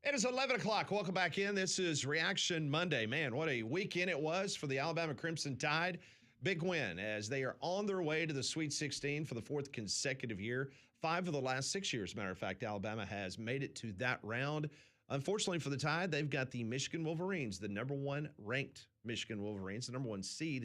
It is 11 o'clock. Welcome back in. This is Reaction Monday. Man, what a weekend it was for the Alabama Crimson Tide. Big win as they are on their way to the Sweet 16 for the fourth consecutive year. 5 of the last 6 years, matter of fact, Alabama has made it to that round. Unfortunately for the Tide, they've got the Michigan Wolverines, the number 1 ranked Michigan Wolverines, the number 1 seed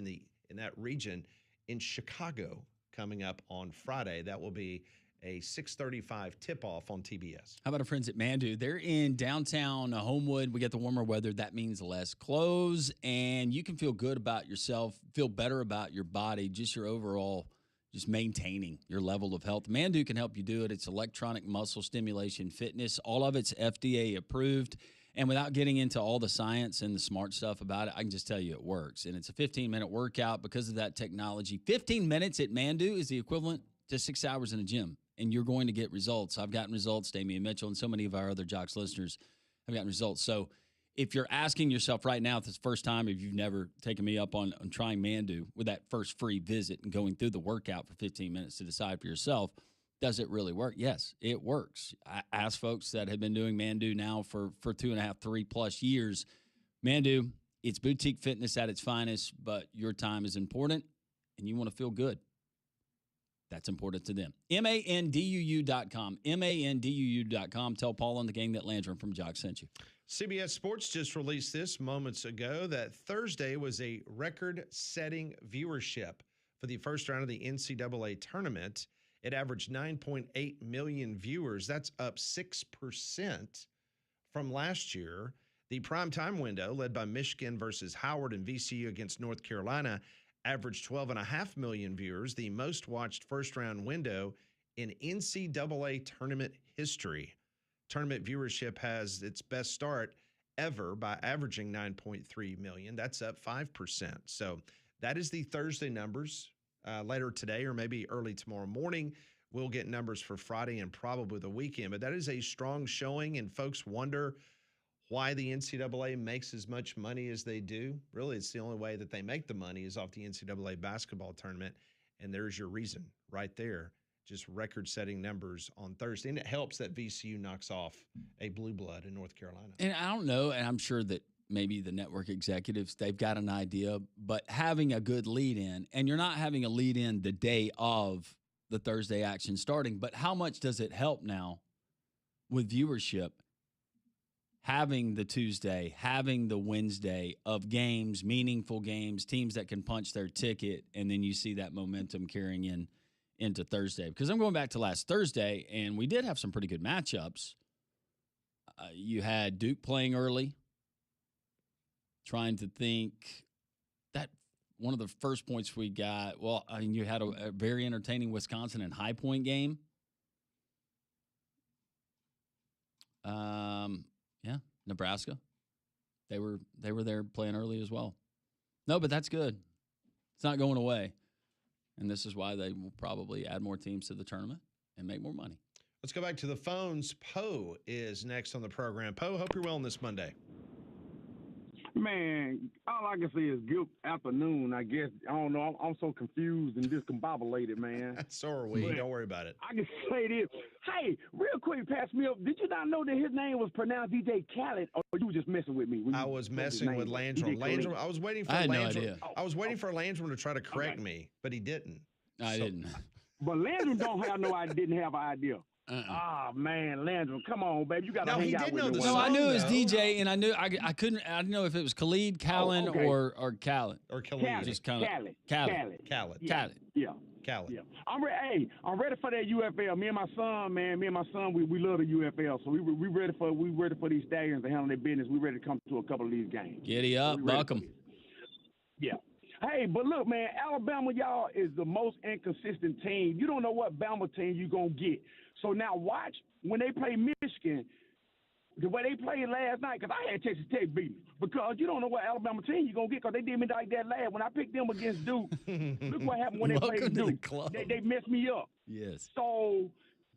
in that region in Chicago coming up on Friday. That will be a 6:35 tip-off on TBS. How about our friends at Mandu? They're in downtown Homewood. We get the warmer weather. That means less clothes, and you can feel good about yourself, feel better about your body, just your overall, just maintaining your level of health. Mandu can help you do it. It's electronic muscle stimulation fitness. All of it's FDA approved. And without getting into all the science and the smart stuff about it, I can just tell you it works. And it's a 15-minute workout because of that technology. 15 minutes at Mandu is the equivalent to 6 hours in a gym. And you're going to get results. I've gotten results. Damian Mitchell and so many of our other Jocks listeners have gotten results. So if you're asking yourself right now, if it's the first time, if you've never taken me up on trying Mandu with that first free visit and going through the workout for 15 minutes to decide for yourself, does it really work? Yes, it works. I ask folks that have been doing Mandu now for 2.5, 3+ years. Mandu, it's boutique fitness at its finest, but your time is important and you want to feel good. That's important to them. MANDUU.com. MANDUU.com. Tell Paul and the gang that Landrum from Jock sent you. CBS Sports just released this moments ago that Thursday was a record-setting viewership for the first round of the NCAA tournament. It averaged 9.8 million viewers. That's up 6% from last year. The primetime window, led by Michigan versus Howard and VCU against North Carolina, averaged 12.5 million viewers, the most watched first-round window in NCAA tournament history. Tournament viewership has its best start ever by averaging 9.3 million. That's up 5%. So that is the Thursday numbers. Later today or maybe early tomorrow morning, we'll get numbers for Friday and probably the weekend. But that is a strong showing, and folks wonder why the NCAA makes as much money as they do. Really, it's the only way that they make the money is off the NCAA basketball tournament, and there's your reason right there. Just record-setting numbers on Thursday. And it helps that VCU knocks off a blue blood in North Carolina. And I don't know, and I'm sure that maybe the network executives, they've got an idea, but having a good lead-in, and you're not having a lead-in the day of the Thursday action starting, but how much does it help now with viewership? Having the Tuesday, having the Wednesday of games, meaningful games, teams that can punch their ticket, and then you see that momentum carrying into Thursday. Because I'm going back to last Thursday, and we did have some pretty good matchups. You had Duke playing early, trying to think that one of the first points we got, well, I mean, you had a very entertaining Wisconsin and High Point game. Yeah, Nebraska. They were there playing early as well. No, but that's good. It's not going away. And this is why they will probably add more teams to the tournament and make more money. Let's go back to the phones. Poe is next on the program. Poe, hope you're well on this Monday. Man, all I can say is good afternoon, I guess. I don't know. I'm so confused and discombobulated, man. So are we. Don't worry about it. I can say this. Hey, real quick, pass me up. Did you not know that his name was pronounced DJ Khaled, or you were just messing with me? I was messing with Landrum. Landrum. I was waiting for I had Landrum. no idea. I was waiting for Landrum to try to correct me, but he didn't. I didn't. But Landrum didn't have an idea. Man, Landrum, come on, baby. You got to hang out with me. No, I knew it was DJ, and I knew I couldn't. I didn't know if it was Khalid, Callan, or Khaled. Or Khalid. Just kind of Khaled. Yeah. Khaled. Yeah. I'm ready for that UFL. Me and my son, we love the UFL. So we ready for these Stallions to handle their business. We ready to come to a couple of these games. Giddy up, buck 'em. Yeah. Hey, but look, man, Alabama, y'all, is the most inconsistent team. You don't know what Bama team you're going to get. So now watch when they play Michigan, the way they played last night, because I had Texas Tech beat me. Because you don't know what Alabama team you're going to get, because they did me like that last. When I picked them against Duke, look what happened when they played Duke. They messed me up. Yes. So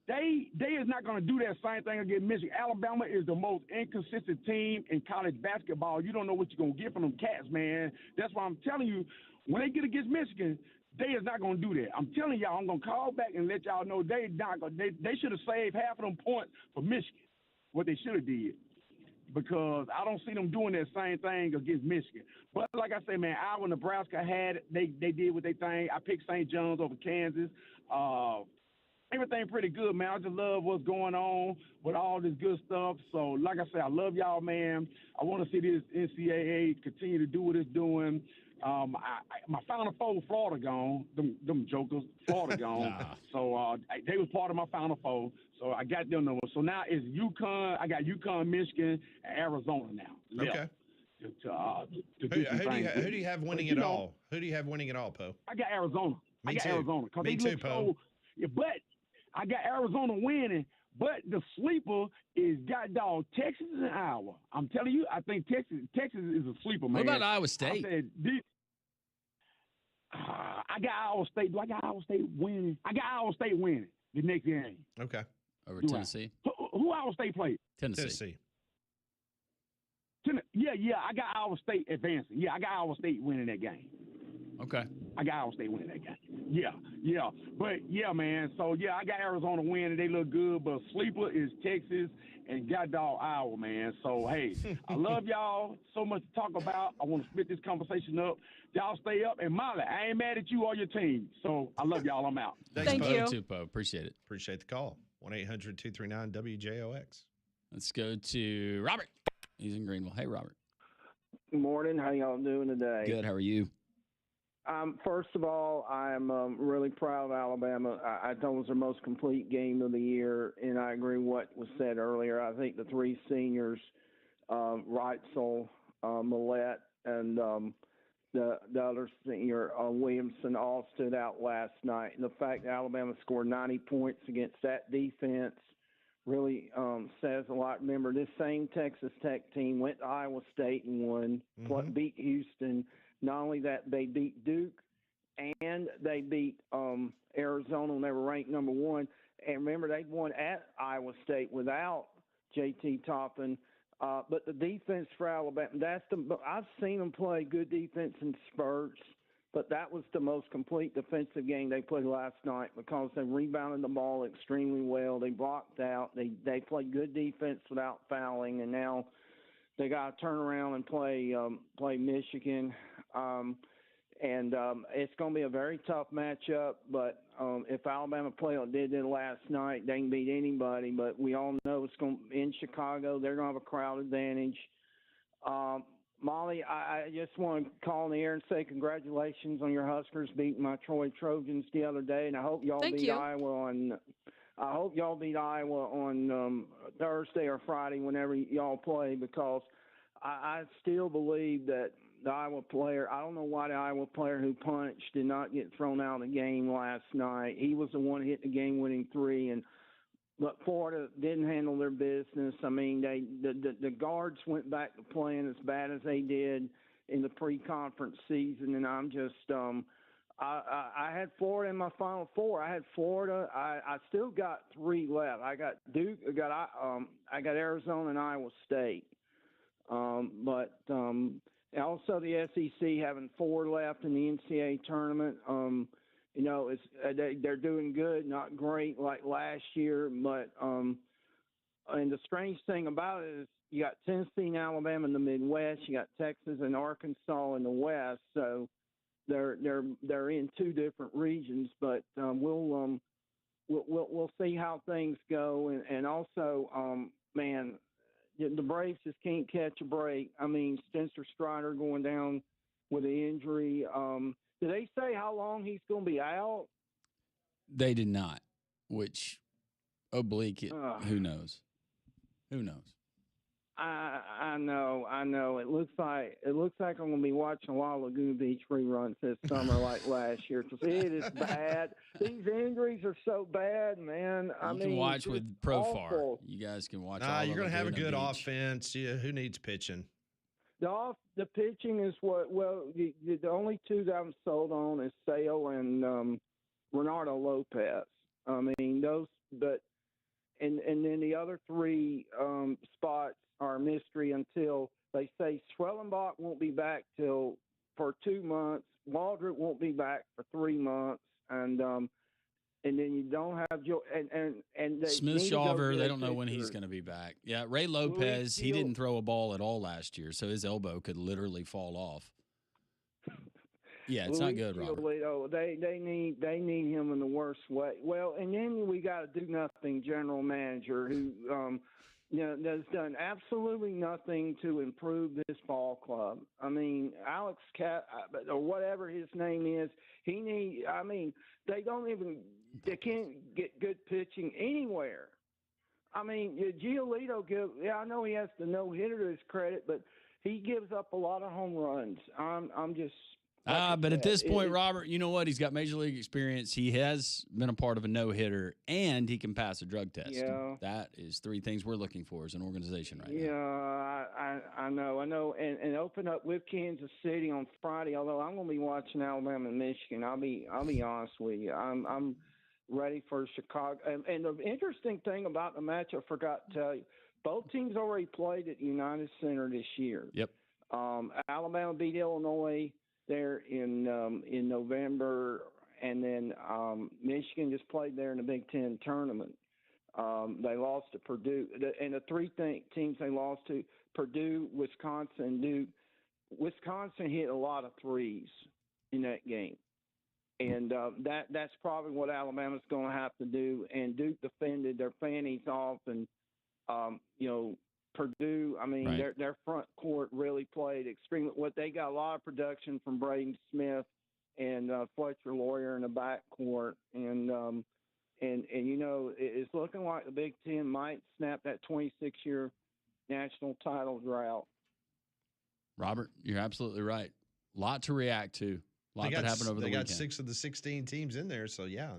they is not going to do that same thing against Michigan. Alabama is the most inconsistent team in college basketball. You don't know what you're going to get from them cats, man. That's why I'm telling you, when they get against Michigan, they is not going to do that. I'm telling y'all, I'm going to call back and let y'all know they should have saved half of them points for Michigan, what they should have did. because I don't see them doing that same thing against Michigan. But like I say, man, Iowa, Nebraska they did what they think. I picked St. John's over Kansas. Everything pretty good, man. I just love what's going on with all this good stuff. So, like I said, I love y'all, man. I want to see this NCAA continue to do what it's doing. My Final Four, Florida gone. Them jokers, Florida gone. So they was part of my Final Four. So I got them numbers. So now it's UConn. I got UConn, Michigan, and Arizona now. Okay. Who do you have winning it all? Who do you have winning it all, Poe? I got Arizona. Me too. Arizona. Me too, Poe. But I got Arizona winning, but the sleeper is Texas and Iowa. I'm telling you, I think Texas is a sleeper, man. What about Iowa State? I got Iowa State. Do I got Iowa State winning? I got Iowa State winning the next game. Okay. Over Tennessee? Who Iowa State played? Tennessee. Yeah, I got Iowa State advancing. Yeah, I got Iowa State winning that game. Okay. I got Iowa State winning that game. Yeah. But, yeah, man. So, yeah, I got Arizona winning. They look good. But sleeper is Texas and Iowa, man. So, hey, I love y'all. So much to talk about. I want to split this conversation up. Y'all stay up. And, Molly, I ain't mad at you or your team. So, I love y'all. I'm out. Thank you. Too, Poe. Appreciate it. Appreciate the call. 1-800-239-WJOX. Let's go to Robert. He's in Greenville. Hey, Robert. Good morning. How y'all doing today? Good. How are you? First of all, I'm really proud of Alabama. I thought it was their most complete game of the year, and I agree with what was said earlier. I think the three seniors, Reitzel, Millette, and the other senior, Williamson, all stood out last night. And the fact that Alabama scored 90 points against that defense really says a lot. Remember, this same Texas Tech team went to Iowa State and won, beat Houston. Not only that, they beat Duke and they beat Arizona when they were ranked number one. And remember, they won at Iowa State without J.T. Toppin. But the defense for Alabama, I've seen them play good defense in spurts, but that was the most complete defensive game they played last night because they rebounded the ball extremely well. They blocked out. They played good defense without fouling, and now they got to turn around and play Michigan. It's going to be a very tough matchup, but if Alabama play like they did last night, they can beat anybody. But we all know it's going in Chicago. They're going to have a crowd advantage. Molly, I just want to call in the air and say congratulations on your Huskers beating my Troy Trojans the other day, and I hope y'all beat Iowa on. I hope y'all beat Iowa on Thursday or Friday whenever y'all play, because I still believe that the Iowa player, I don't know why the Iowa player who punched did not get thrown out of the game last night. He was the one hitting the game-winning three, but Florida didn't handle their business. I mean, the guards went back to playing as bad as they did in the pre-conference season, and I'm just I had Florida in my Final Four. I had Florida. I still got three left. I got Duke. I got Arizona and Iowa State. But also the SEC having four left in the NCAA tournament. They're doing good, not great like last year. But and the strange thing about it is you got Tennessee and Alabama in the Midwest. You got Texas and Arkansas in the West. So they're in two different regions. But we'll see how things go. And also, man, the Braves just can't catch a break. I mean, Spencer Strider going down with an injury. Did they say how long he's going to be out? They did not, which oblique, who knows? Who knows? I know. It looks like I'm going to be watching a lot of Laguna Beach reruns this summer like last year, because it is bad. These injuries are so bad, man. You can watch with Profar. You guys can watch. You're going to have a good offense. Yeah, who needs pitching? The pitching is the only two that I'm sold on is Sale and Renato Lopez. I mean those, but and then the other three spots are a mystery until they say Swellenbach won't be back for 2 months. Waldrop won't be back for 3 months, and and then you don't have Joe and they Smith need to go Shawver, get they a don't know when he's pitcher. going to be back. Yeah, Ray Lopez, he didn't throw a ball at all last year, so his elbow could literally fall off. Yeah, it's not good, Robert. They need him in the worst way. Well, and then we got a do nothing general manager who has done absolutely nothing to improve this ball club. I mean, Alex Cat or whatever his name is, they can't get good pitching anywhere. I mean, Giolito I know he has the no hitter to his credit, but he gives up a lot of home runs. I'm just. But at this point, Robert, you know what? He's got major league experience. He has been a part of a no-hitter, and he can pass a drug test. Yeah. That is three things we're looking for as an organization right now. Yeah, I know. And open up with Kansas City on Friday, although I'm going to be watching Alabama and Michigan. I'll be honest with you. I'm ready for Chicago. And the interesting thing about the match, I forgot to tell you, both teams already played at United Center this year. Yep. Alabama beat Illinois there in November, and then Michigan just played there in the Big Ten tournament. They lost to Purdue, and the three teams they lost to: Purdue, Wisconsin, Duke. Wisconsin hit a lot of threes in that game, and that's probably what Alabama's going to have to do. And Duke defended their fannies off, and Purdue, right. their front court really played extremely. They got a lot of production from Braden Smith and Fletcher Lawyer in the back court, and it's looking like the Big Ten might snap that 26-year national title drought. Robert, you're absolutely right. A lot to react to. A lot that happened over the weekend. They got 6 of the 16 teams in there, so yeah,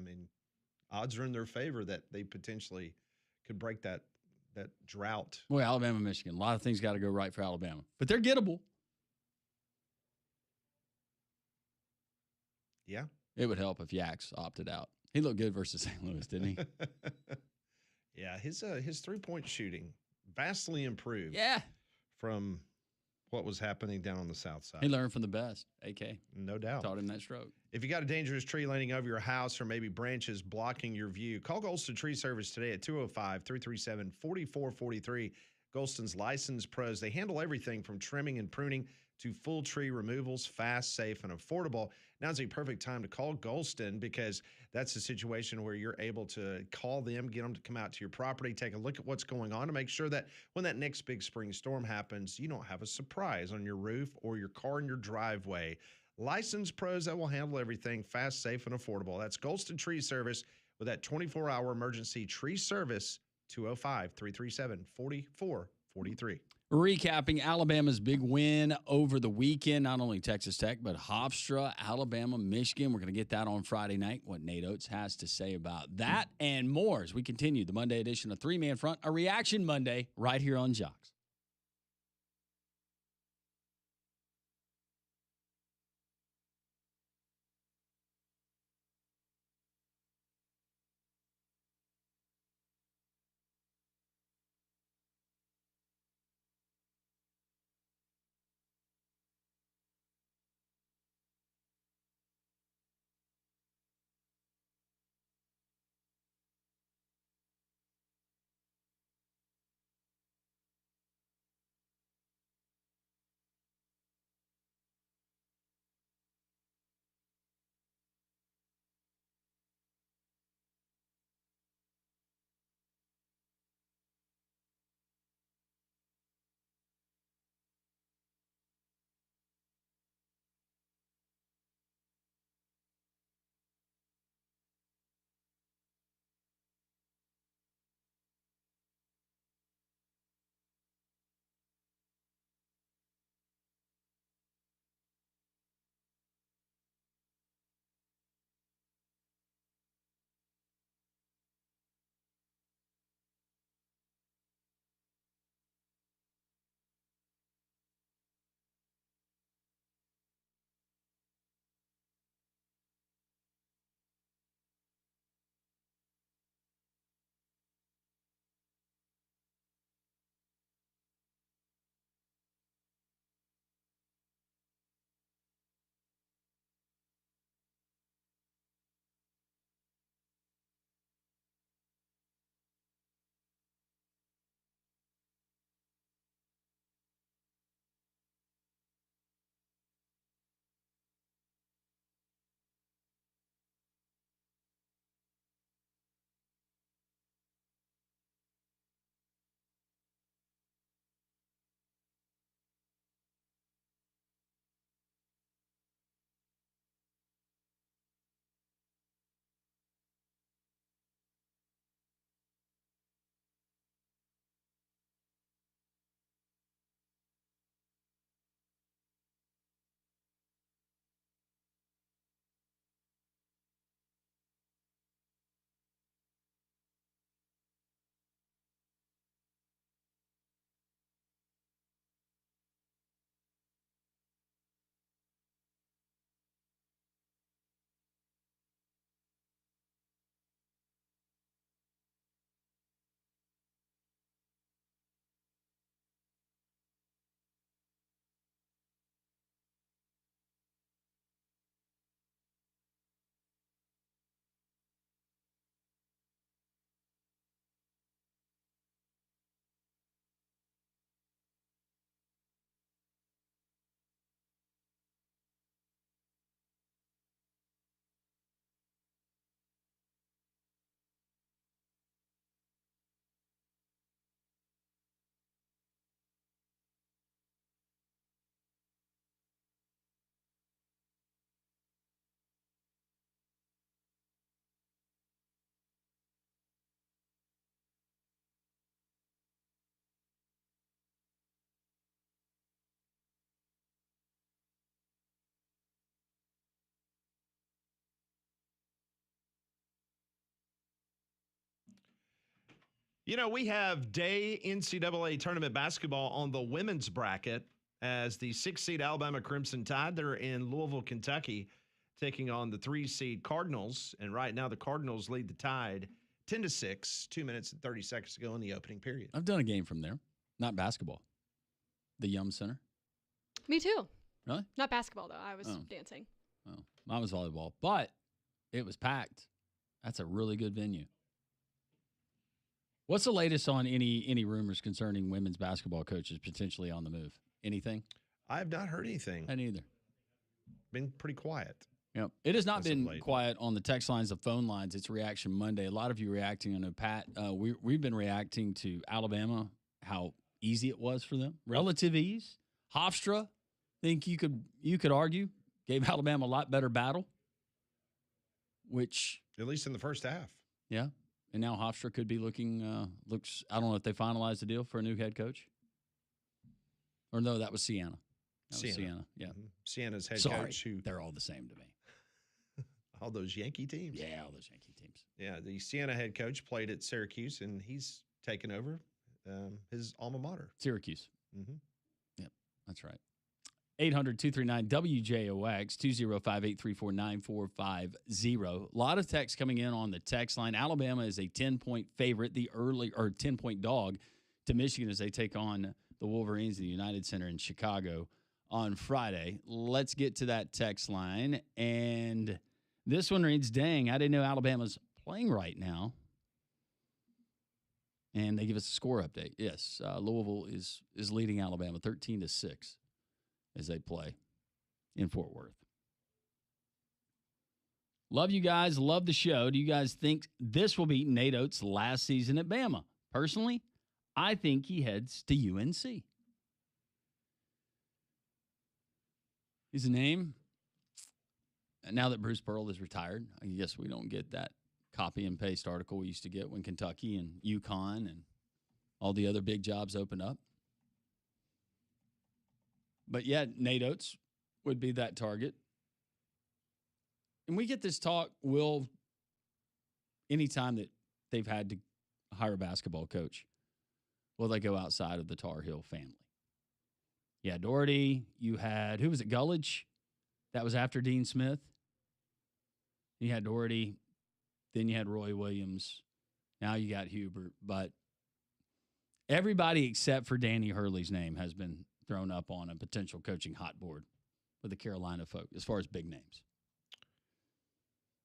odds are in their favor that they potentially could break that drought. Well, Alabama, Michigan, a lot of things got to go right for Alabama, but they're gettable. Yeah. It would help if Yax opted out. He looked good versus St. Louis, didn't he? Yeah, his 3-point shooting vastly improved. Yeah. From what was happening down on the south side. He learned from the best, AK. No doubt. Taught him that stroke. If you got a dangerous tree leaning over your house or maybe branches blocking your view, call Golston Tree Service today at 205-337-4443. Golston's licensed pros. They handle everything from trimming and pruning to full tree removals, fast, safe, and affordable. Now's a perfect time to call Golston because that's a situation where you're able to call them, get them to come out to your property, take a look at what's going on to make sure that when that next big spring storm happens, you don't have a surprise on your roof or your car in your driveway. Licensed pros that will handle everything fast, safe, and affordable. That's Golston Tree Service with that 24-hour emergency tree service, 205-337-4443. Recapping Alabama's big win over the weekend, not only Texas Tech, but Hofstra, Alabama, Michigan. We're going to get that on Friday night, what Nate Oates has to say about that and more as we continue the Monday edition of Three Man Front, a Reaction Monday right here on Jocks. You know, we have day NCAA tournament basketball on the women's bracket as the 6-seed Alabama Crimson Tide. They're in Louisville, Kentucky, taking on the 3-seed Cardinals. And right now, the Cardinals lead the Tide 10-6, 2 minutes and 30 seconds to go in the opening period. I've done a game from there. Not basketball. The Yum Center. Me too. Really? Not basketball, though. I was dancing. Oh, mine was volleyball. But it was packed. That's a really good venue. What's the latest on any rumors concerning women's basketball coaches potentially on the move? Anything? I have not heard anything. I neither. Been pretty quiet. Yep. It has not been quiet on the text lines, the phone lines. It's Reaction Monday. A lot of you reacting. I know, Pat, we've been reacting to Alabama, how easy it was for them. Relative ease. Hofstra, think you could argue, gave Alabama a lot better battle, which... At least in the first half. Yeah. And now Hofstra could be looks, I don't know if they finalized the deal for a new head coach. Or no, that was Sienna. Sienna. Yeah. Mm-hmm. Sienna's head Sorry, coach. They're all the same to me. All those Yankee teams. Yeah, all those Yankee teams. Yeah, the Sienna head coach played at Syracuse, and he's taken over his alma mater. Syracuse. Mm-hmm. Yep, that's right. 800-239-WJOX, 205-834-9450. A lot of text coming in on the text line. Alabama is a 10-point favorite, 10-point dog to Michigan as they take on the Wolverines in the United Center in Chicago on Friday. Let's get to that text line. And this one reads, dang, I didn't know Alabama's playing right now. And they give us a score update. Yes, Louisville is leading Alabama 13-6. As they play in Fort Worth. Love you guys. Love the show. Do you guys think this will be Nate Oates' last season at Bama? Personally, I think he heads to UNC. His name, now that Bruce Pearl is retired, I guess we don't get that copy and paste article we used to get when Kentucky and UConn and all the other big jobs opened up. But, yeah, Nate Oates would be that target. And we get this talk, Will, anytime that they've had to hire a basketball coach, will they go outside of the Tar Heel family? Yeah, Doherty, you had, who was it, Gullidge? That was after Dean Smith. You had Doherty, then you had Roy Williams. Now you got Hubert. But everybody except for Danny Hurley's name has been thrown up on a potential coaching hot board with the Carolina folk as far as big names.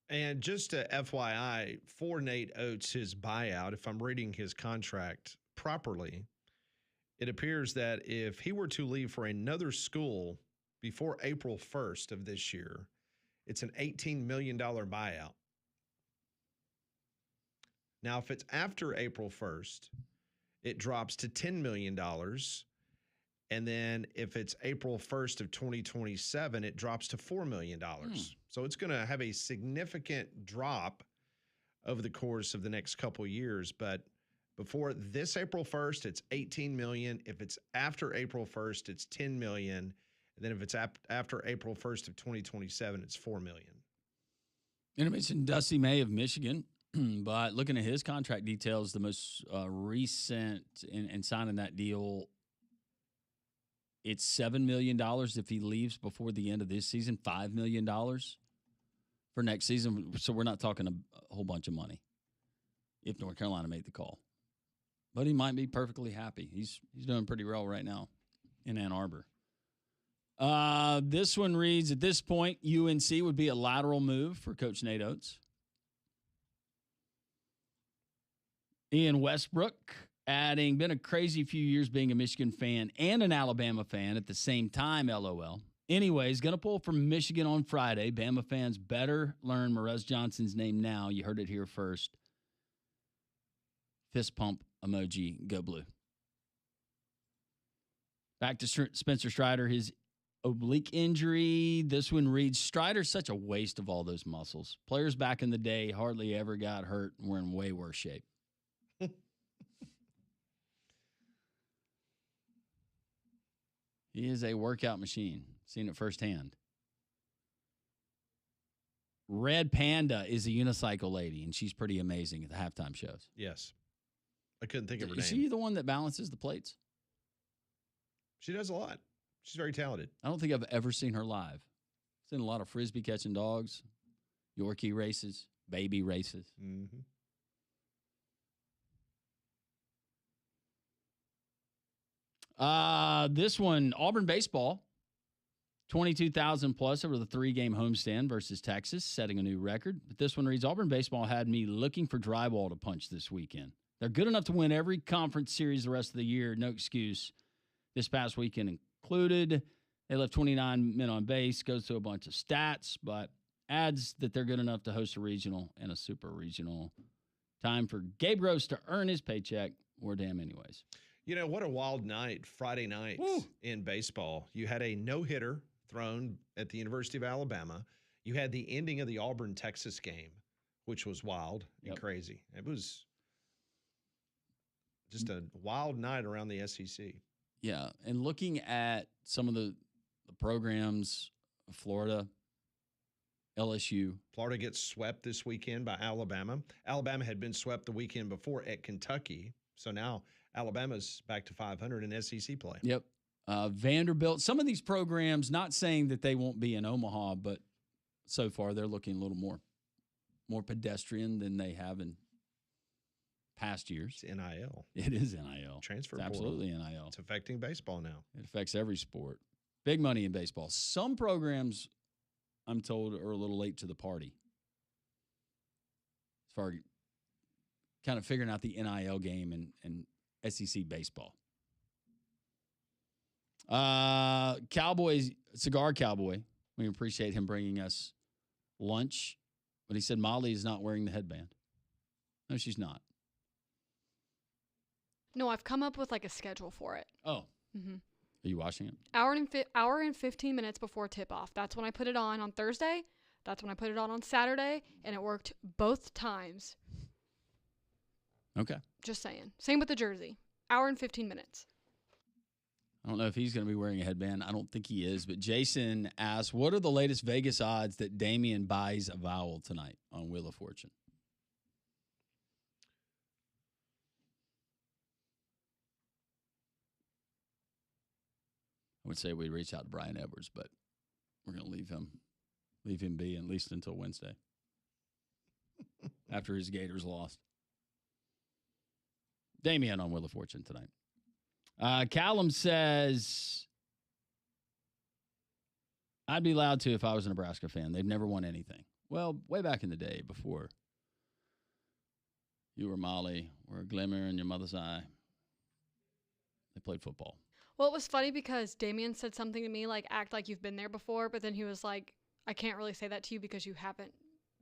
And just a FYI, for Nate Oates, his buyout, if I'm reading his contract properly, it appears that if he were to leave for another school before April 1st of this year, it's an $18 million buyout. Now, if it's after April 1st, it drops to $10 million. And then if it's April 1st of 2027, it drops to $4 million. So it's going to have a significant drop over the course of the next couple of years. But before this April 1st, it's $18 million. If it's after April 1st, it's $10 million. And then if it's after April 1st of 2027, it's $4 million. And I mentioned Dusty May of Michigan, but looking at his contract details, the most recent in signing that deal, it's $7 million if he leaves before the end of this season, $5 million for next season. So we're not talking a whole bunch of money if North Carolina made the call. But he might be perfectly happy. He's doing pretty well right now in Ann Arbor. This one reads, at this point, UNC would be a lateral move for Coach Nate Oates. Ian Westbrook adding, been a crazy few years being a Michigan fan and an Alabama fan at the same time, LOL. Anyways, going to pull from Michigan on Friday. Bama fans better learn Marez Johnson's name now. You heard it here first. Fist pump emoji, go blue. Back to Spencer Strider, his oblique injury. This one reads, Strider's such a waste of all those muscles. Players back in the day hardly ever got hurt and were in way worse shape. He is a workout machine. Seen it firsthand. Red Panda is a unicycle lady, and she's pretty amazing at the halftime shows. Yes. I couldn't think of her Is name. she the one that balances the plates? She does a lot. She's very talented. I don't think I've ever seen her live. Seen a lot of Frisbee catching dogs, Yorkie races, baby races. Mm-hmm. This one, Auburn baseball, 22,000 plus over the 3-game homestand versus Texas, setting a new record. But this one reads, Auburn baseball had me looking for drywall to punch this weekend. They're good enough to win every conference series the rest of the year. No excuse. This past weekend included. They left 29 men on base, goes to a bunch of stats, but adds that they're good enough to host a regional and a super regional. Time for Gabe Gross to earn his paycheck, or damn anyways. You know, what a wild night, Friday night in baseball. You had a no-hitter thrown at the University of Alabama. You had the ending of the Auburn-Texas game, which was wild and crazy. It was just a wild night around the SEC. Yeah, and looking at some of the programs, Florida, LSU. Florida gets swept this weekend by Alabama. Alabama had been swept the weekend before at Kentucky, so now Alabama's back to 500 in SEC play. Yep. Vanderbilt. Some of these programs, not saying that they won't be in Omaha, but so far they're looking a little more pedestrian than they have in past years. It's NIL. It is NIL. Transfer it's portal. absolutely NIL. It's affecting baseball now. It affects every sport. Big money in baseball. Some programs, I'm told, are a little late to the party as far as kind of figuring out the NIL game and SEC baseball. Cowboys, Cigar Cowboy, we appreciate him bringing us lunch, but he said Molly is not wearing the headband. No, she's not. No, I've come up with like a schedule for it. Oh. Mm-hmm. Are you watching it? Hour and 15 minutes before tip-off. That's when I put it on Thursday. That's when I put it on Saturday, and it worked both times. Okay. Just saying. Same with the jersey. Hour and 15 minutes. I don't know if he's going to be wearing a headband. I don't think he is. But Jason asks, what are the latest Vegas odds that Damian buys a vowel tonight on Wheel of Fortune? I would say we'd reach out to Brian Edwards, but we're going to leave him be at least until Wednesday after his Gators lost. Damian on Wheel of Fortune tonight. Callum says, I'd be loud to if I was a Nebraska fan. They've never won anything. Well, way back in the day before you were Molly or a glimmer in your mother's eye, they played football. Well, it was funny because Damien said something to me like, act like you've been there before, but then he was like, I can't really say that to you because you haven't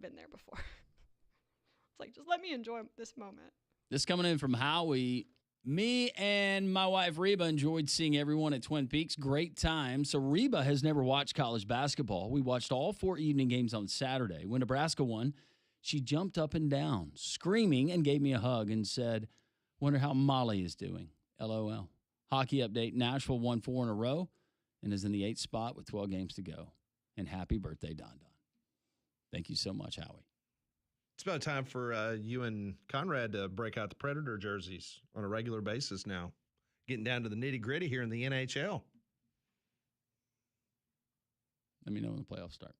been there before. It's like, just let me enjoy this moment. This coming in from Howie. Me and my wife Reba enjoyed seeing everyone at Twin Peaks. Great time. So Reba has never watched college basketball. We watched all 4 evening games on Saturday. When Nebraska won, she jumped up and down, screaming, and gave me a hug and said, wonder how Molly is doing. LOL. Hockey update, Nashville won 4 in a row and is in the 8th spot with 12 games to go. And happy birthday, Don Don. Thank you so much, Howie. It's about time for you and Conrad to break out the Predator jerseys on a regular basis now. Getting down to the nitty-gritty here in the NHL. Let me know when the playoffs start.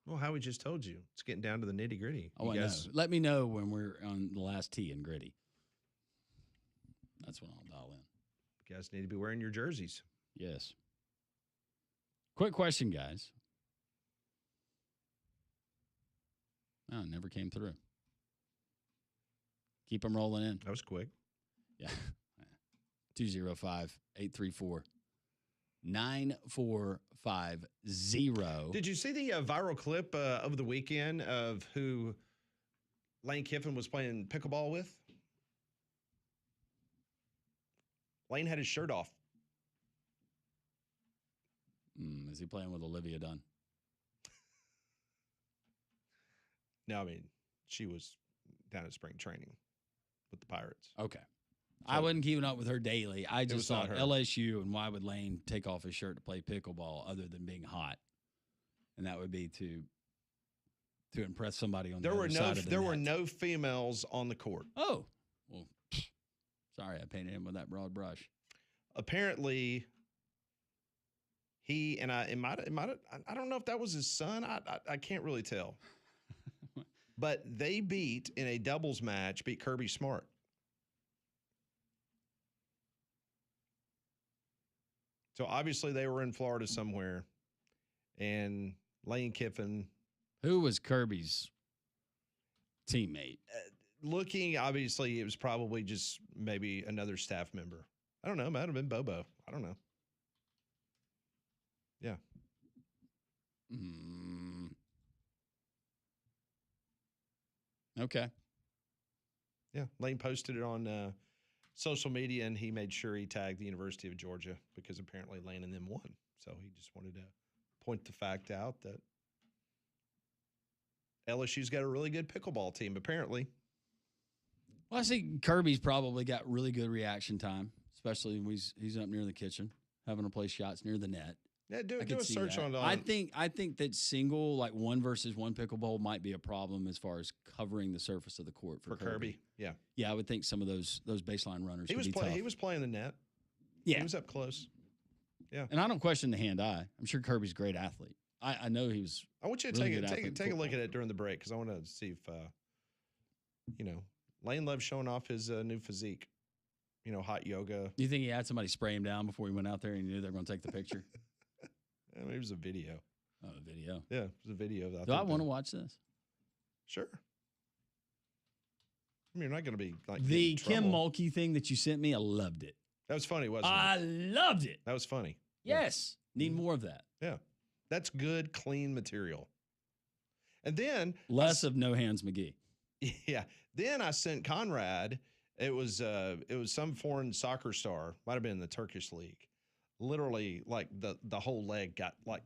Well, Howie just told you. It's getting down to the nitty-gritty. Oh, I know. Let me know when we're on the last tee and gritty. That's when I'll dial in. You guys need to be wearing your jerseys. Yes. Quick question, guys. Oh, never came through. Keep them rolling in. That was quick. Yeah. 205-834-9450. Did you see the viral clip over the weekend of who Lane Kiffin was playing pickleball with? Lane had his shirt off. Is he playing with Olivia Dunn? No, I mean, she was down at spring training with the Pirates. Okay. I wasn't keeping up with her daily. I just thought her. LSU, and why would Lane take off his shirt to play pickleball other than being hot? And that would be to impress somebody on the other side of the There net. were no females on the court. Oh, Well, sorry, I painted him with that broad brush. Apparently, he and I don't know if that was his son. I can't really tell. But they beat in a doubles match, beat Kirby Smart. So obviously they were in Florida somewhere, and Lane Kiffin. Who was Kirby's teammate? Looking, obviously, it was probably just maybe another staff member. I don't know. It might have been Bobo. I don't know. Yeah. Okay. Yeah. Lane posted it on social media, and he made sure he tagged the University of Georgia because apparently Lane and them won. So he just wanted to point the fact out that LSU's got a really good pickleball team, apparently. Well, I see Kirby's probably got really good reaction time, especially when he's up near the kitchen, having to play shots near the net. Yeah, do a search on. I think that single, like 1-versus-1 pickleball might be a problem as far as covering the surface of the court for Kirby. Yeah, yeah, I would think some of those baseline runners. He was playing the net. Yeah, he was up close. Yeah, and I don't question the hand-eye. I'm sure Kirby's a great athlete. I know he was. I want you to take a look at it during the break because I want to see if Lane loves showing off his new physique. Hot yoga. You think he had somebody spray him down before he went out there and he knew they were going to take the picture? I mean, it was a video. Oh, a video. Yeah, it was a video. Do I want to watch this? Sure. I mean, you're not going to be like the Kim Mulkey thing that you sent me. I loved it. That was funny, wasn't it? I loved it. That was funny. Yes. Yeah. Need more of that. Yeah. That's good, clean material. And then less of No Hands McGee. Yeah. Then I sent Conrad. It was some foreign soccer star, might have been in the Turkish league. Literally, like the whole leg got like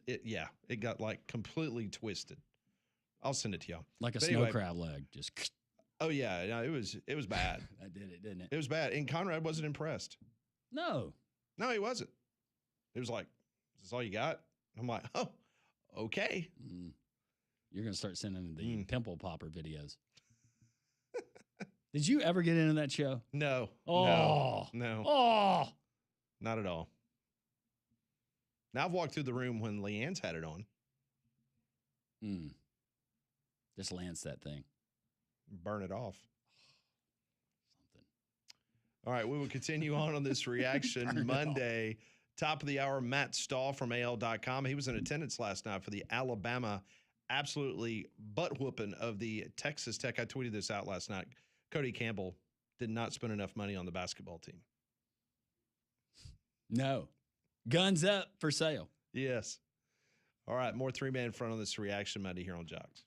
it got like completely twisted. I'll send it to y'all. Like a snow crab leg, just. Oh yeah, no, it was bad. That did it, didn't it? It was bad, and Conrad wasn't impressed. No, he wasn't. It was like, "Is this all you got?" I'm like, "Oh, okay." You're gonna start sending the pimple popper videos. Did you ever get into that show? No. Oh no. Oh, not at all. Now I've walked through the room when Leanne's had it on. Just lance that thing. Burn it off. Something. All right, we will continue on this reaction Monday. Top of the hour, Matt Stahl from AL.com. He was in attendance last night for the Alabama absolutely butt-whooping of the Texas Tech. I tweeted this out last night. Cody Campbell did not spend enough money on the basketball team. No. Guns up for sale. Yes. All right, more three-man front on this reaction Monday here on Jocks.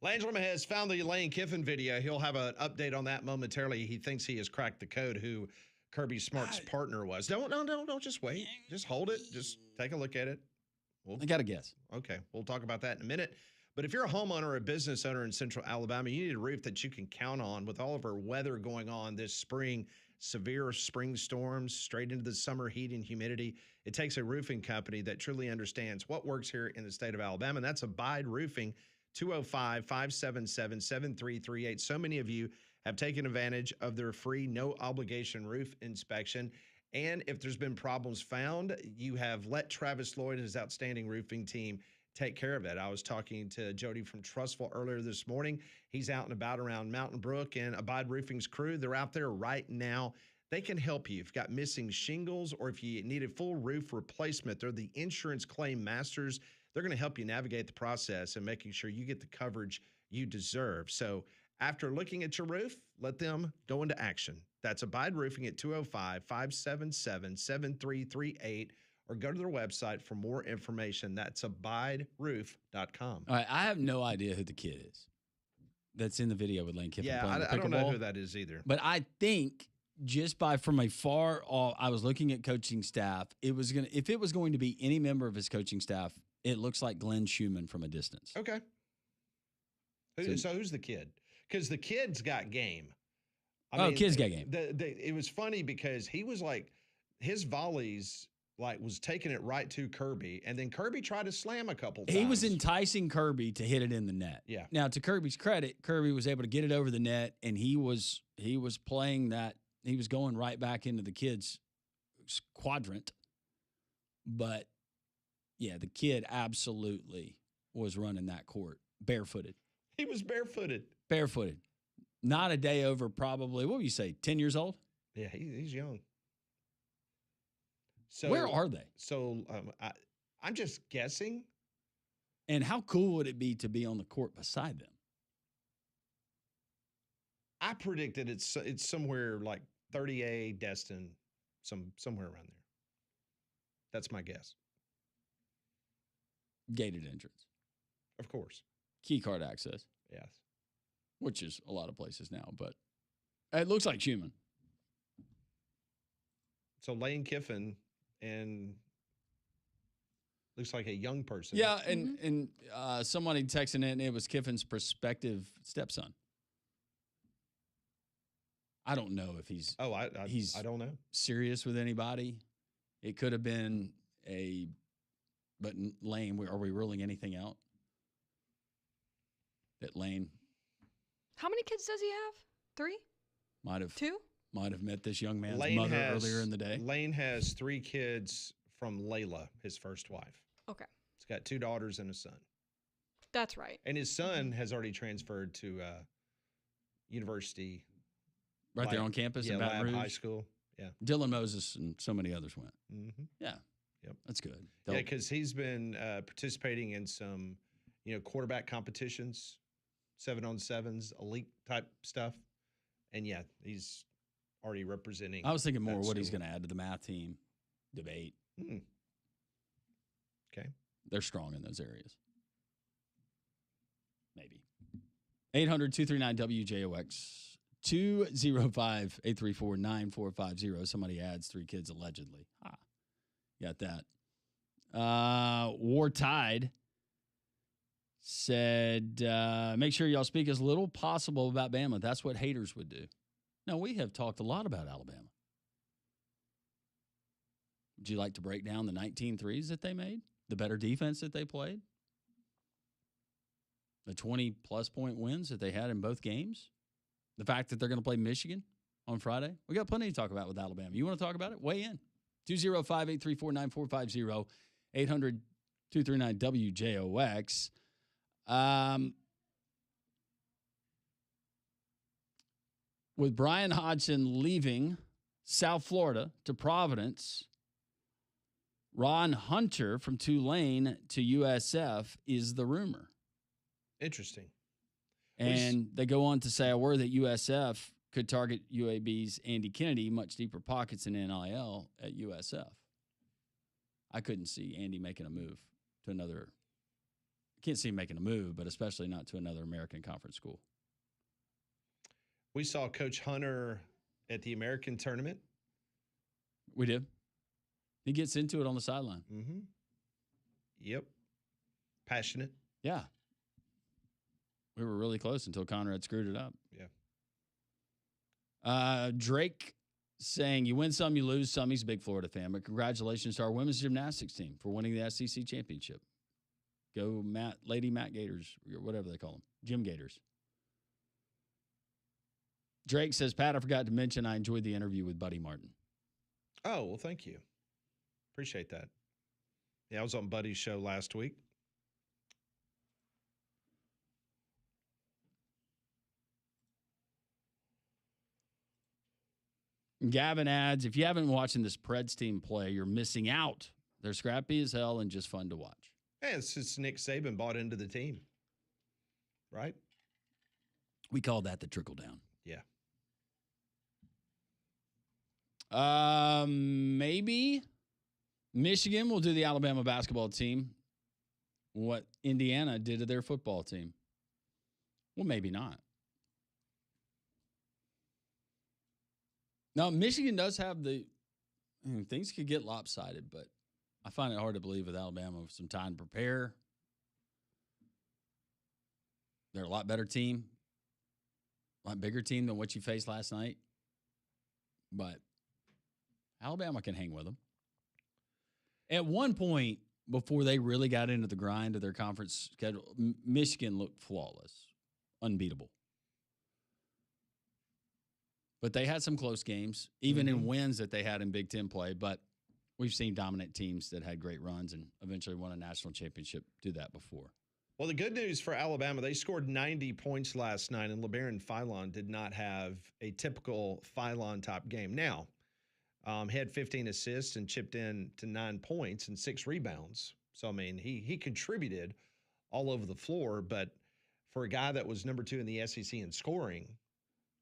Langela has found the Lane Kiffin video. He'll have an update on that momentarily. He thinks he has cracked the code who Kirby Smart's partner was. Don't just wait. Just hold it. Just take a look at it. I got to guess. Okay, we'll talk about that in a minute. But if you're a homeowner or a business owner in Central Alabama, you need a roof that you can count on. With all of our weather going on this spring, severe spring storms, straight into the summer heat and humidity, it takes a roofing company that truly understands what works here in the state of Alabama, and that's Abide Roofing, 205-577-7338. So many of you have taken advantage of their free, no-obligation roof inspection. And if there's been problems found, you have let Travis Lloyd and his outstanding roofing team take care of it. I was talking to Jody from Trustful earlier this morning. He's out and about around Mountain Brook, and Abide Roofing's crew, they're out there right now. They can help you. If you've got missing shingles or if you need a full roof replacement, they're the insurance claim masters. They're going to help you navigate the process and making sure you get the coverage you deserve. So after looking at your roof, let them go into action. That's Abide Roofing at 205-577-7338, or go to their website for more information. That's abideroof.com. All right, I have no idea who the kid is that's in the video with Lane Kiffin playing the pickleball. I don't know who that is either. But I think just from afar off, I was looking at coaching staff. If it was going to be any member of his coaching staff, it looks like Glenn Schumann from a distance. Okay. So who's the kid? Because the kid's got game. Kid's got game. It was funny because he was like, his volleys was taking it right to Kirby, and then Kirby tried to slam a couple times. He was enticing Kirby to hit it in the net. Yeah. Now, to Kirby's credit, Kirby was able to get it over the net, and he was playing that. He was going right back into the kid's quadrant. But yeah, the kid absolutely was running that court barefooted. He was barefooted. Barefooted. Not a day over, probably. What would you say, 10 years old? Yeah, he's young. So where are they? So I'm just guessing. And how cool would it be to be on the court beside them? I predicted it's somewhere like 30A, Destin, somewhere around there. That's my guess. Gated entrance. Of course. Key card access. Yes. Which is a lot of places now, but it looks like Schumann. So Lane Kiffin and looks like a young person. Yeah, and somebody texting in, it was Kiffin's prospective stepson. I don't know if he's I don't know, serious with anybody. It could have been but Lane, are we ruling anything out? That Lane. How many kids does he have? 3? Two? Might have met this young man's mother earlier in the day. Lane has 3 kids from Layla, his first wife. Okay. He's got 2 daughters and a son. That's right. And his son has already transferred to university. Right there on campus in Baton Rouge. High School. Yeah. Dylan Moses and so many others went. Mm-hmm. Yeah. Yep. That's good. Yeah, because he's been participating in some, quarterback competitions, 7-on-7s, elite type stuff. And yeah, he's already representing. I was thinking more what he's going to add to the math team debate. Mm. Okay. They're strong in those areas. Maybe. 800-239-WJOX. 205-834-9450. Somebody adds 3 kids allegedly. Got that. War Tide said, make sure y'all speak as little possible about Bama. That's what haters would do. Now, we have talked a lot about Alabama. Would you like to break down the 19 threes that they made? The better defense that they played? The 20-plus point wins that they had in both games? The fact that they're going to play Michigan on Friday? We got plenty to talk about with Alabama. You want to talk about it? Weigh in. 205-834-9450, 800-239-WJOX. With Brian Hodgson leaving South Florida to Providence, Ron Hunter from Tulane to USF is the rumor. Interesting. And they go on to say a word that USF could target UAB's Andy Kennedy, much deeper pockets in NIL at USF. I couldn't see Andy making a move to another Can't see him making a move, but especially not to another American Conference school. We saw Coach Hunter at the American tournament. We did. He gets into it on the sideline. Mm-hmm. Yep. Passionate. Yeah. We were really close until Connor had screwed it up. Yeah. Drake saying, you win some, you lose some. He's a big Florida fan, but congratulations to our women's gymnastics team for winning the SEC championship. Go Lady Matt Gators, or whatever they call them, Gym Gators. Drake says, Pat, I forgot to mention I enjoyed the interview with Buddy Martin. Oh, well, thank you. Appreciate that. Yeah, I was on Buddy's show last week. Gavin adds, if you haven't been watching this Preds team play, you're missing out. They're scrappy as hell and just fun to watch. Hey, it's just Nick Saban bought into the team, right? We call that the trickle down. Yeah. Maybe Michigan will do the Alabama basketball team what Indiana did to their football team. Well, maybe not. Now, Michigan does have things could get lopsided, but I find it hard to believe with Alabama with some time to prepare. They're a lot better team, a lot bigger team than what you faced last night. But Alabama can hang with them. At one point, before they really got into the grind of their conference schedule, Michigan looked flawless, unbeatable. But they had some close games, even in wins that they had in Big Ten play. But we've seen dominant teams that had great runs and eventually won a national championship do that before. Well, the good news for Alabama, they scored 90 points last night, and LeBaron Philon did not have a typical Philon-type game. Now, he had 15 assists and chipped in to 9 points and 6 rebounds. So, I mean, he contributed all over the floor. But for a guy that was number 2 in the SEC in scoring,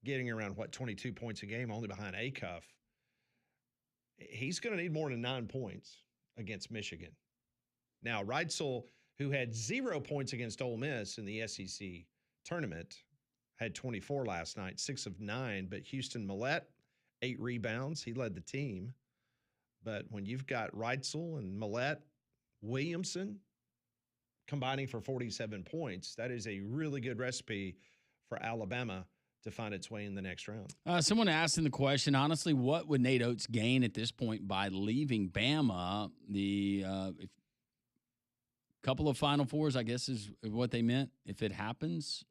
getting around, 22 points a game, only behind Acuff, he's going to need more than 9 points against Michigan. Now, Reitzel, who had 0 points against Ole Miss in the SEC tournament, had 24 last night, 6 of 9. But Houston Millett, 8 rebounds. He led the team. But when you've got Reitzel and Millett, Williamson combining for 47 points, that is a really good recipe for Alabama to find its way in the next round. Someone asked in the question, honestly, what would Nate Oates gain at this point by leaving Bama? Couple of Final Fours, I guess, is what they meant. If it happens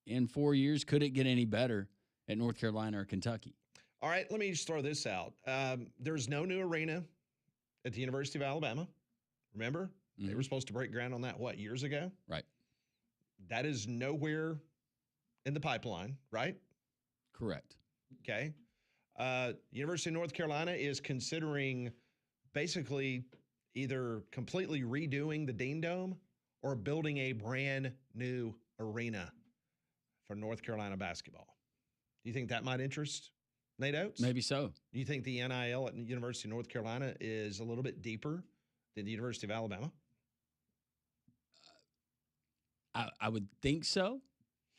in 4 years, could it get any better at North Carolina or Kentucky? All right, let me just throw this out. There's no new arena at the University of Alabama. Remember? Mm-hmm. They were supposed to break ground on that, years ago? Right. That is nowhere in the pipeline, right? Correct. Okay. University of North Carolina is considering basically either completely redoing the Dean Dome or building a brand new arena for North Carolina basketball. Do you think that might interest Nate Oates? Maybe so. Do you think the NIL at the University of North Carolina is a little bit deeper than the University of Alabama? I would think so.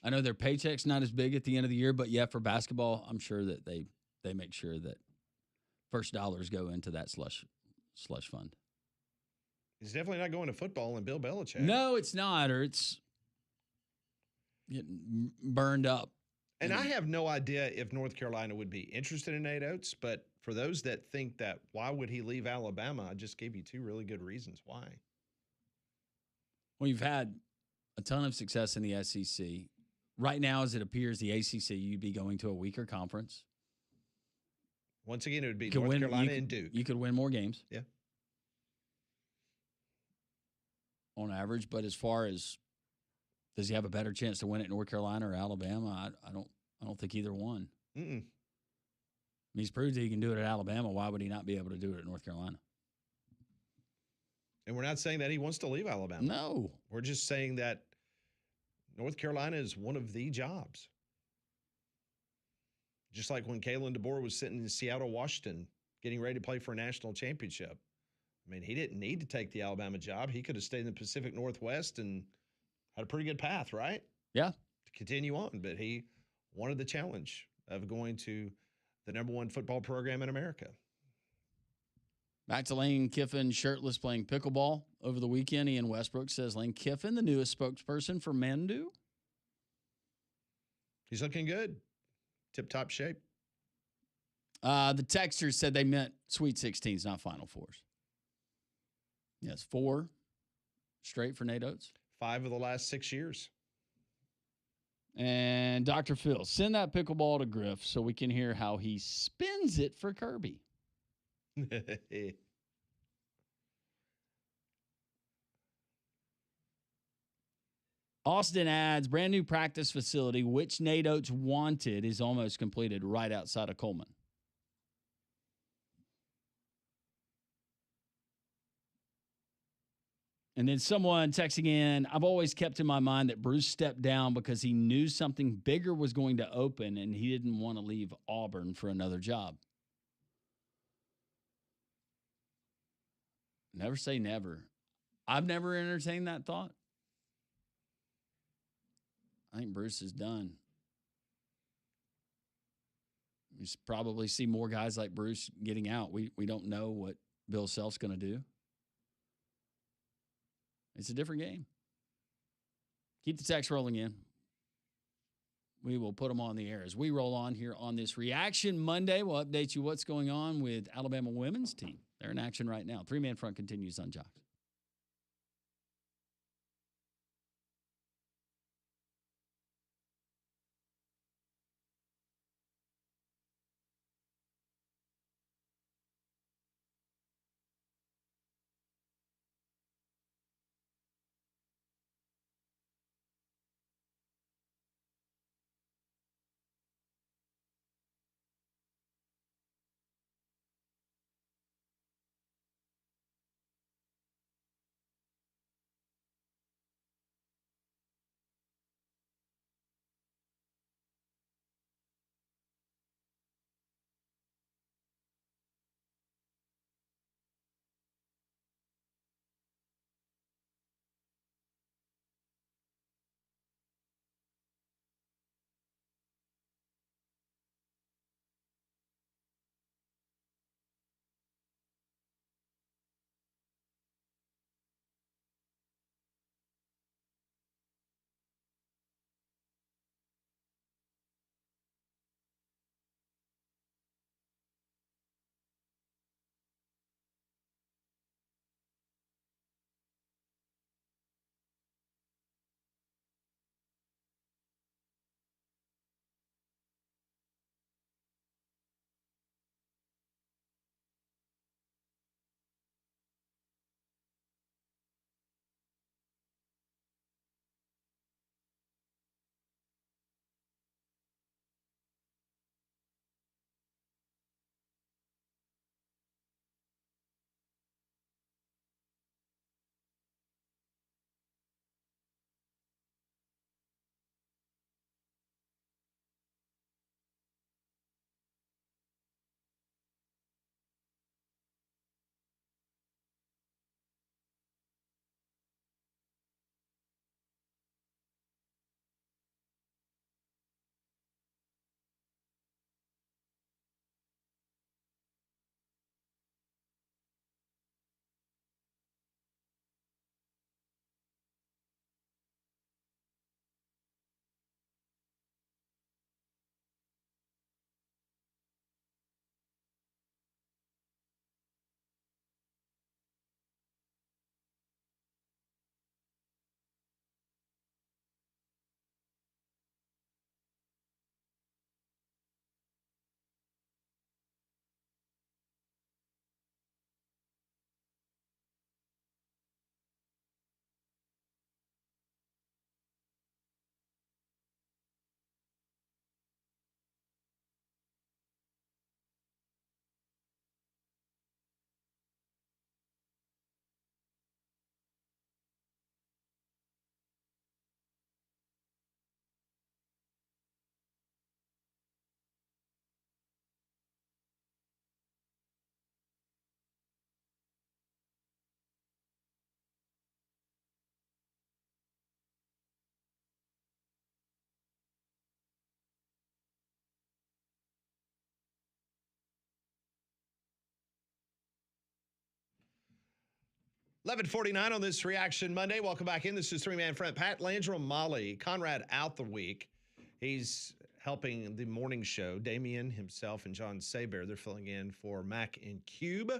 I know their paycheck's not as big at the end of the year, but yeah, for basketball, I'm sure that they make sure that first dollars go into that slush fund. He's definitely not going to football and Bill Belichick. No, it's not, or it's getting burned up. And I have no idea if North Carolina would be interested in Nate Oates, but for those that think that why would he leave Alabama, I just gave you 2 really good reasons why. Well, you've had a ton of success in the SEC. Right now, as it appears, the ACC, you'd be going to a weaker conference. Once again, it would be North Carolina and Duke. You could win more games. Yeah. On average, but as far as does he have a better chance to win at North Carolina or Alabama? I don't think either one. Mm-mm. He's proved that he can do it at Alabama. Why would he not be able to do it at North Carolina? And we're not saying that he wants to leave Alabama. No. We're just saying that North Carolina is one of the jobs. Just like when Kalen DeBoer was sitting in Seattle, Washington, getting ready to play for a national championship. I mean, he didn't need to take the Alabama job. He could have stayed in the Pacific Northwest and had a pretty good path, right? Yeah. To continue on, but he wanted the challenge of going to the #1 football program in America. Back to Lane Kiffin shirtless playing pickleball over the weekend. Ian Westbrook says Lane Kiffin, the newest spokesperson for Mandu. He's looking good. Tip-top shape. The texters said they meant Sweet 16s, not Final Fours. Yes, 4 straight for Nate Oates. 5 of the last 6 years. And Dr. Phil, send that pickleball to Griff so we can hear how he spins it for Kirby. Austin adds, brand new practice facility, which Nate Oates wanted, is almost completed right outside of Coleman. And then someone texting in, I've always kept in my mind that Bruce stepped down because he knew something bigger was going to open and he didn't want to leave Auburn for another job. Never say never. I've never entertained that thought. I think Bruce is done. We probably see more guys like Bruce getting out. We don't know what Bill Self's going to do. It's a different game. Keep the text rolling in. We will put them on the air as we roll on here on this Reaction Monday. We'll update you what's going on with Alabama women's team. They're in action right now. 3-man front continues on Jocks. 11:49 on this Reaction Monday. Welcome back in. This is three-man front. Pat Landrum, Molly, Conrad out the week. He's helping the morning show. Damien himself and John Saber, they're filling in for Mac and Cube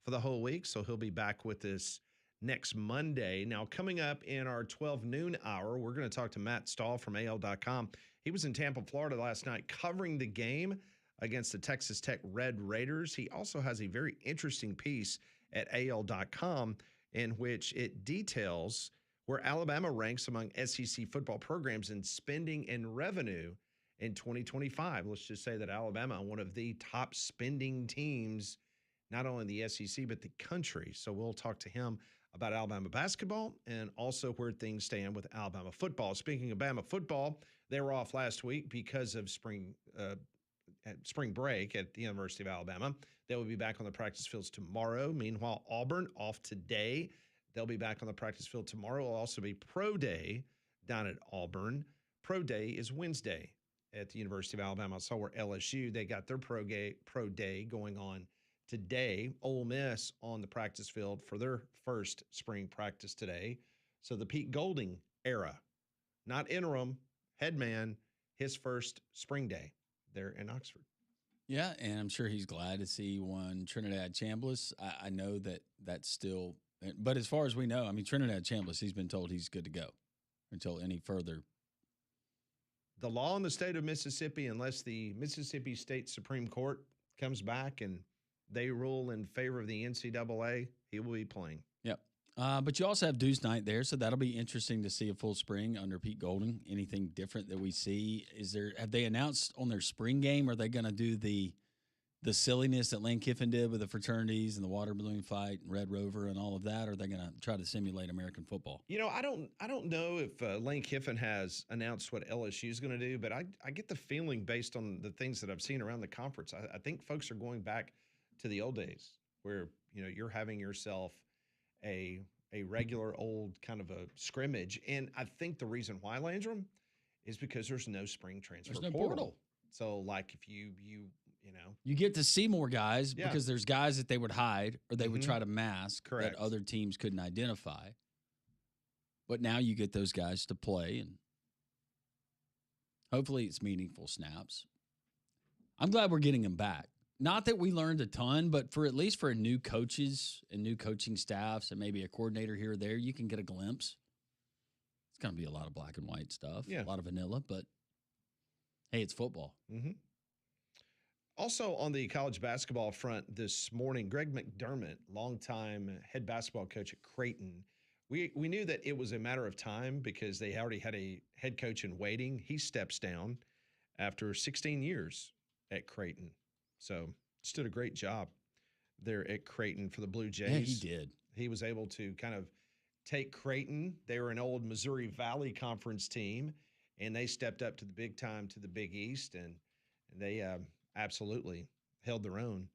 for the whole week. So he'll be back with us next Monday. Now, coming up in our 12 noon hour, we're going to talk to Matt Stahl from AL.com. He was in Tampa, Florida last night covering the game against the Texas Tech Red Raiders. He also has a very interesting piece at AL.com in which it details where Alabama ranks among SEC football programs in spending and revenue in 2025. Let's just say that Alabama, one of the top spending teams, not only in the SEC, but the country. So we'll talk to him about Alabama basketball and also where things stand with Alabama football. Speaking of Bama football, they were off last week because of spring break at the University of Alabama. They will be back on the practice fields tomorrow. Meanwhile, Auburn off today. They'll be back on the practice field tomorrow. It'll also be Pro Day down at Auburn. Pro Day is Wednesday at the University of Alabama. I saw where LSU, they got their Pro Day going on today. Ole Miss on the practice field for their first spring practice today. So the Pete Golding era, not interim, head man, his first spring day there in Oxford. Yeah, and I'm sure he's glad to see one Trinidad Chambliss. I know that that's still – but as far as we know, I mean, Trinidad Chambliss, he's been told he's good to go until any further. The law in the state of Mississippi, unless the Mississippi State Supreme Court comes back and they rule in favor of the NCAA, he will be playing. Yep. But you also have Deuce Knight there, so that'll be interesting to see a full spring under Pete Golding. Anything different that we see? Have they announced on their spring game? Are they going to do the silliness that Lane Kiffin did with the fraternities and the water balloon fight and Red Rover and all of that? Or are they going to try to simulate American football? You know, I don't know if Lane Kiffin has announced what LSU is going to do, but I get the feeling based on the things that I've seen around the conference. I think folks are going back to the old days where, you know, you're having yourself a regular old kind of a scrimmage. And I think the reason why, Landrum, is because there's no spring transfer There's no portal. So, like, if you know. You get to see more guys Yeah. because there's guys that they would hide or they would Mhm. try to mask Correct. that other teams couldn't identify. But now you get those guys to play, and hopefully it's meaningful snaps. I'm glad we're getting them back. Not that we learned a ton, but for at least for new coaches and new coaching staffs and maybe a coordinator here or there, you can get a glimpse. It's going to be a lot of black and white stuff, Yeah. a lot of vanilla, but hey, it's football. Mm-hmm. Also on the college basketball front this morning, Greg McDermott, longtime head basketball coach at Creighton, we knew that it was a matter of time because they already had a head coach in waiting. He steps down after 16 years at Creighton. So just did a great job there at Creighton for the Blue Jays. Yeah, he did. He was able to kind of take Creighton. They were an old Missouri Valley Conference team, and they stepped up to the big time, to the Big East, and they absolutely held their own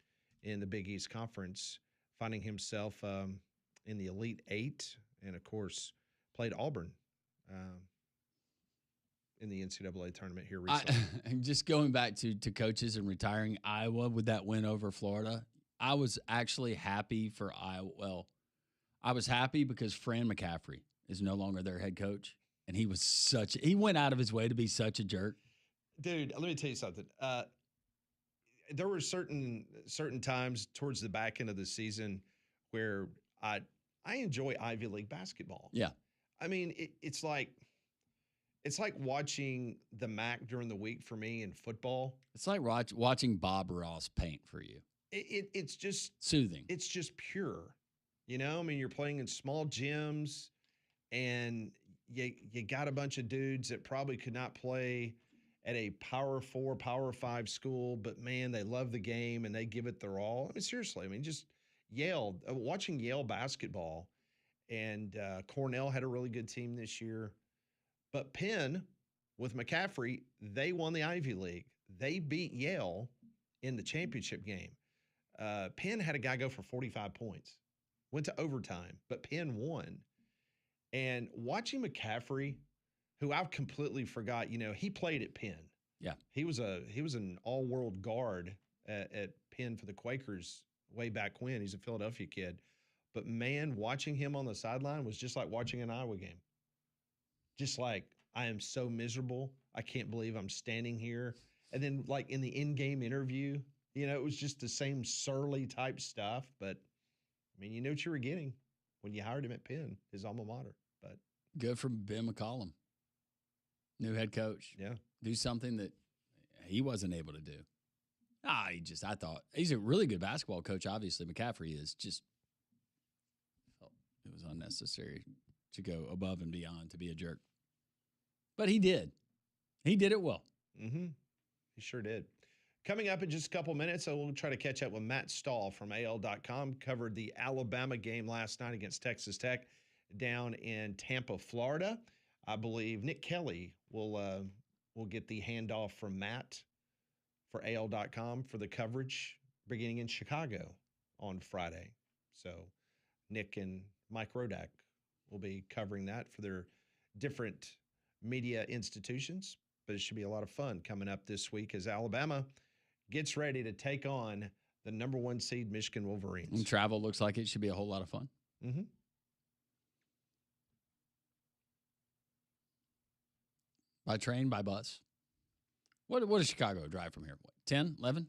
in the Big East Conference, finding himself in the Elite Eight, and, of course, played Auburn in the NCAA tournament here recently. Just going back to coaches and retiring Iowa with that win over Florida, I was actually happy for Iowa. Well, I was happy because Fran McCaffrey is no longer their head coach, and he went out of his way to be such a jerk. Dude, let me tell you something. There were certain times towards the back end of the season where I enjoy Ivy League basketball. Yeah. I mean, it's like watching the MAC during the week for me in football. It's like watching Bob Ross paint for you. It's just soothing. It's just pure. You know, I mean, you're playing in small gyms, and you got a bunch of dudes that probably could not play at a Power 4, Power 5 school, but man, they love the game and they give it their all. I mean, seriously, I mean, just Yale, watching Yale basketball, and Cornell had a really good team this year. But Penn, with McCaffrey, they won the Ivy League. They beat Yale in the championship game. Penn had a guy go for 45 points, went to overtime, but Penn won. And watching McCaffrey, who I've completely forgot, you know, he played at Penn. Yeah. He was an all-world guard at Penn for the Quakers way back when. He's a Philadelphia kid. But man, watching him on the sideline was just like watching an Iowa game. Just like, I am so miserable. I can't believe I'm standing here. And then like in the in-game interview, it was just the same surly type stuff. But I mean, you know what you were getting when you hired him at Penn, his alma mater. But good for Ben McCollum, new head coach. Yeah. Do something that he wasn't able to do. I thought he's a really good basketball coach. Obviously, McCaffrey is. Just felt it was unnecessary to go above and beyond to be a jerk. But he did. He did it well. Mm-hmm. He sure did. Coming up in just a couple minutes, we'll try to catch up with Matt Stahl from AL.com. Covered the Alabama game last night against Texas Tech down in Tampa, Florida. I believe Nick Kelly will get the handoff from Matt for AL.com for the coverage beginning in Chicago on Friday. So Nick and Mike Rodak will be covering that for their different media institutions. But it should be a lot of fun coming up this week as Alabama gets ready to take on the number 1 seed Michigan Wolverines. And travel looks like it should be a whole lot of fun. Mm-hmm. By train, by bus. What does Chicago drive from here? What, 10, 11?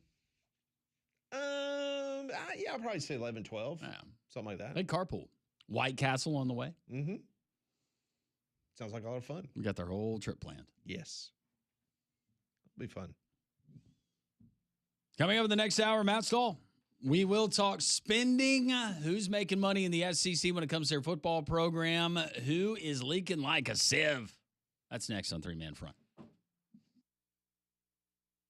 Yeah, I'll probably say 11, 12. Yeah. Something like that. They carpool. White Castle on the way. Mm-hmm. Sounds like a lot of fun. We got their whole trip planned. Yes. It'll be fun. Coming up in the next hour, Matt Stahl. We will talk spending. Who's making money in the SEC when it comes to their football program? Who is leaking like a sieve? That's next on 3 Man Front.